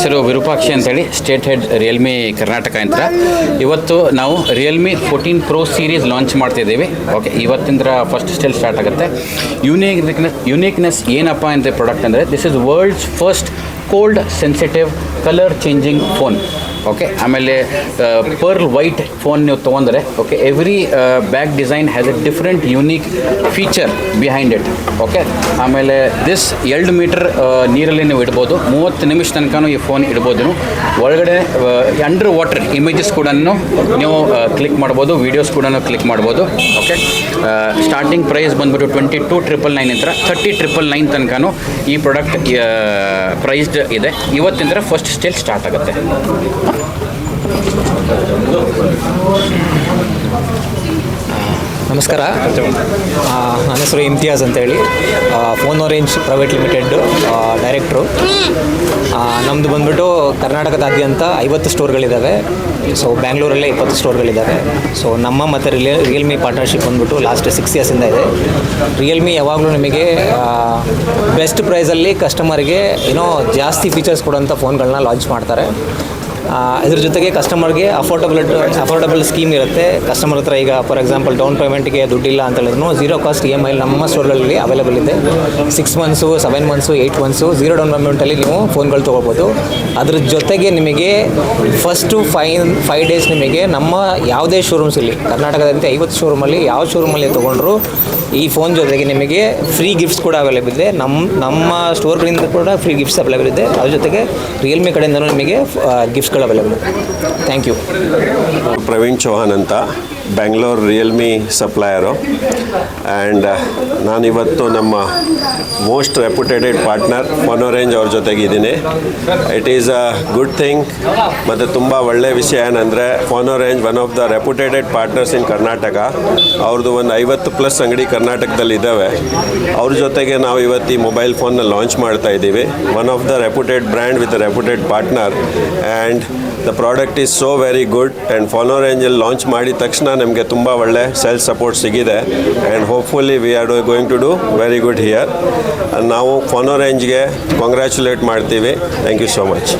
ಹೆಸರು ವಿರೂಪಾಕ್ಷಿ ಅಂತೇಳಿ, state head Realme Karnataka ಅಂತ. ಇವತ್ತು ನಾವು ರಿಯಲ್ಮಿ 14 Pro ಸೀರೀಸ್ ಲಾಂಚ್ ಮಾಡ್ತಿದ್ದೀವಿ. ಓಕೆ, ಇವತ್ತಿಂದ ಫಸ್ಟ್ ಸ್ಟೇಲ್ ಸ್ಟಾರ್ಟ್ ಆಗುತ್ತೆ. ಯುನೀಕ್ನೆಸ್ ಏನಪ್ಪ ಅಂತ ಪ್ರಾಡಕ್ಟ್ ಅಂದರೆ, this is world's first cold sensitive colour changing phone. Okay, ಆಮೇಲೆ ಪರ್ಲ್ ವೈಟ್ ಫೋನ್ ನೀವು ತೊಗೊಂಡ್ರೆ, okay, every back design has a different unique feature behind it. Okay, ಆಮೇಲೆ this 2 metre ನೀರಲ್ಲಿ ನೀವು ಇಡ್ಬೋದು, 30 ನಿಮಿಷ ತನಕ ಈ ಫೋನ್ ಇಡ್ಬೋದು. ಒಳಗಡೆ ಅಂಡರ್ ವಾಟರ್ ಇಮೇಜಸ್ ಕೂಡ ನೀವು ಕ್ಲಿಕ್ ಮಾಡ್ಬೋದು, ವೀಡಿಯೋಸ್ ಕೂಡ ಕ್ಲಿಕ್ ಮಾಡ್ಬೋದು. ಓಕೆ, ಸ್ಟಾರ್ಟಿಂಗ್ ಪ್ರೈಸ್ ಬಂದ್ಬಿಟ್ಟು 22,999 ಅಂತ 30,999 ತನಕ ಈ ಪ್ರಾಡಕ್ಟ್ ಪ್ರೈಸ್ಡ್ ಇದೆ. ಇವತ್ತಿಂದ ಫಸ್ಟ್ ಸ್ಟೇಲ್ ಸ್ಟಾರ್ಟ್ ಆಗುತ್ತೆ. ನಮಸ್ಕಾರ, ನನ್ನ ಹೆಸರು ಇಮ್ತಿಯಾಜ್ ಅಂತೇಳಿ, ಫೋನ್ ಆರೆಂಜ್ ಪ್ರೈವೇಟ್ ಲಿಮಿಟೆಡ್ ಡೈರೆಕ್ಟ್ರು. ನಮ್ಮದು ಬಂದುಬಿಟ್ಟು ಕರ್ನಾಟಕದಾದ್ಯಂತ 50 ಸ್ಟೋರ್ಗಳಿದ್ದಾವೆ. ಸೊ ಬ್ಯಾಂಗ್ಳೂರಲ್ಲೇ 20 ಸ್ಟೋರ್ಗಳಿದ್ದಾವೆ. ಸೊ ನಮ್ಮ ಮತ್ತು ರಿಯಲ್ಮಿ ಪಾರ್ಟ್ನರ್ಶಿಪ್ ಬಂದುಬಿಟ್ಟು ಲಾಸ್ಟ್ 6 ಇಯರ್ಸಿಂದ ಇದೆ. ರಿಯಲ್ಮಿ ಯಾವಾಗಲೂ ನಿಮಗೆ ಬೆಸ್ಟ್ ಪ್ರೈಸಲ್ಲಿ ಕಸ್ಟಮರ್ಗೆ ಜಾಸ್ತಿ ಫೀಚರ್ಸ್ ಕೊಡೋಂಥ ಫೋನ್ಗಳನ್ನ ಲಾಂಚ್ ಮಾಡ್ತಾರೆ. ಇದ್ರ ಜೊತೆಗೆ ಕಸ್ಟಮರ್ಗೆ ಅಫೋರ್ಡಬಲ್ ಸ್ಕೀಮ್ ಇರುತ್ತೆ. ಕಸ್ಟಮರ್ ಹತ್ರ ಈಗ ಫಾರ್ ಎಕ್ಸಾಂಪಲ್ ಡೌನ್ ಪೇಮೆಂಟ್ಗೆ ದುಡ್ಡಿಲ್ಲ ಅಂತ ಹೇಳಿದ್ರು 0 ಕಾಸ್ಟ್ EMI ನಮ್ಮ ಸ್ಟೋರ್ಗಳಲ್ಲಿ ಅವೈಲೇಬಲ್ ಇದೆ. 6 ಮಂತ್ಸು, 7 ಮಂತ್ಸು, 8 ಮಂತ್ಸು 0 ಡೌನ್ ಪೇಮೆಂಟಲ್ಲಿ ನೀವು ಫೋನ್ಗಳು ತೊಗೋಬೋದು. ಅದ್ರ ಜೊತೆಗೆ ನಿಮಗೆ ಫಸ್ಟು 5 ಡೇಸ್ ನಿಮಗೆ ನಮ್ಮ ಯಾವುದೇ ಶೋರೂಮ್ಸ್ ಇಲ್ಲಿ ಕರ್ನಾಟಕದಂತೆ 50 ಶೋರೂಮಲ್ಲಿ ಯಾವ ಶೋರೂಮಲ್ಲಿ ತೊಗೊಂಡ್ರು ಈ ಫೋನ್ ಜೊತೆಗೆ ನಿಮಗೆ ಫ್ರೀ ಗಿಫ್ಟ್ಸ್ ಕೂಡ ಅವೈಲೇಬಲ್ ಇದೆ. ನಮ್ಮ ಸ್ಟೋರ್ಗಳಿಂದ ಕೂಡ ಫ್ರೀ ಗಿಫ್ಟ್ಸ್ ಅವೈಲೇಬಲ್ ಇದೆ. ಅದ್ರ ಜೊತೆಗೆ ರಿಯಲ್ಮಿ ಕಡೆಯಿಂದಲೂ ನಿಮಗೆ ಗಿಫ್ಟ್ಸ್ಗಳು ಅವೈಲೇಬಲ್ ಇದೆ. Thank you. ಪ್ರವೀಣ್ ಚೌಹಾನ್ ಅಂತ, ಬ್ಯಾಂಗ್ಳೂರ್ ರಿಯಲ್ಮಿ ಸಪ್ಲಯರು. ಆ್ಯಂಡ್ ನಾನಿವತ್ತು ನಮ್ಮ most reputed partner Phone Orange ಅವ್ರ ಜೊತೆಗಿದ್ದೀನಿ. It is a good thing. ಮತ್ತು ತುಂಬ ಒಳ್ಳೆಯ ವಿಷಯ ಏನಂದರೆ, Phone Orange one of the reputed partners in Karnataka. ಅವ್ರದ್ದು ಒಂದು 50+ ಅಂಗಡಿ ಕರ್ನಾಟಕದಲ್ಲಿ ಇದ್ದಾವೆ. ಅವ್ರ ಜೊತೆಗೆ ನಾವು ಇವತ್ತು ಈ ಮೊಬೈಲ್ ಫೋನ್ನ ಲಾಂಚ್ ಮಾಡ್ತಾ ಇದ್ದೀವಿ. One of the reputed brand with a reputed partner. And the product is so very good. And Phone ಆರೆಂಜಲ್ಲಿ ಲಾಂಚ್ ಮಾಡಿದ ತಕ್ಷಣ ನಮಗೆ ತುಂಬ ಒಳ್ಳೆ ಸೇಲ್ಸ್ ಸಪೋರ್ಟ್ ಸಿಗಿದೆ. And hopefully we are going to do very good here. ನಾವು Phone ಆರೆಂಜ್ಗೆ congratulate ಮಾಡ್ತೀವಿ. Thank you so much.